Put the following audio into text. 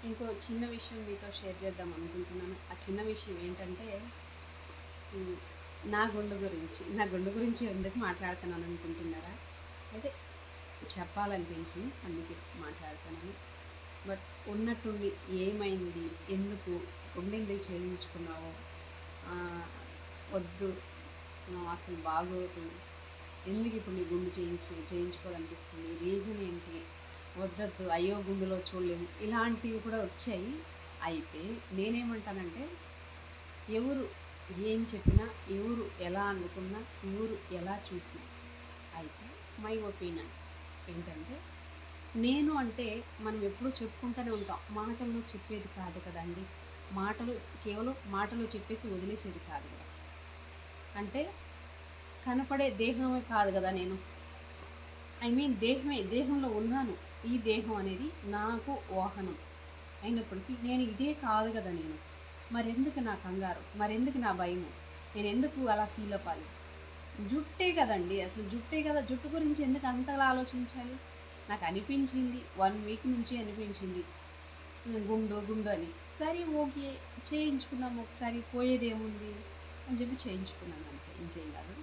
ఇంకో చిన్న విషయం మీతో షేర్ చేద్దాం అనుకుంటున్నాను. ఆ చిన్న విషయం ఏంటంటే హ్మ్, నా గుండు గురించి ఎందుకు మాట్లాడుతున్నాను అనుకుంటున్నారా? అయితే చెప్పాలనిపించింది అందుకే మాట్లాడుతున్నాను. బట్ ఉన్నట్టుండి ఏమైంది? ఎందుకు? గుండెందుకు చేయించుకున్నావు? వద్దు, అసలు బాగోదు. ఎందుకు ఇప్పుడు నీ గుండు చేయించుకోవాలనిపిస్తుంది? రీజన్ ఏంటి? వద్దొద్దు, అయ్యో గుండులో చూడలేము, ఇలాంటివి కూడా వచ్చాయి. అయితే నేనేమంటానంటే, ఎవరు ఏం చెప్పినా, ఎవరు ఎలా అనుకున్నా, ఎవరు ఎలా చూసినా, అయితే మై ఒపీనియన్ ఏంటంటే, నేను అంటే మనం ఎప్పుడూ చెప్పుకుంటూనే ఉంటాం. మాటల్లో చెప్పేది కాదు కదండి. మాటలు కేవలం మాటలు చెప్పేసి వదిలేసేది కాదు కదా. అంటే కనపడే దేహమే కాదు కదా నేను. దేహంలో ఉన్నాను. ఈ దేహం అనేది నాకు వాహనం అయినప్పటికీ నేను ఇదే కాదు కదా నేను. మరెందుకు నా కంగారు? మరెందుకు నా భయము? నేనెందుకు అలా ఫీల్ అవ్వాలి? జుట్టే కదండి, అసలు జుట్టే కదా. జుట్టు గురించి ఎందుకు అంతలా ఆలోచించాలి? నాకు అనిపించింది, 1 వీక్ నుంచి అనిపించింది గుండు గుండు అని. సరే, ఓకే, చేయించుకుందాం ఒకసారి, పోయేదేముంది అని చెప్పి చేయించుకున్నాను, అంతే, ఇంకేం కాదు.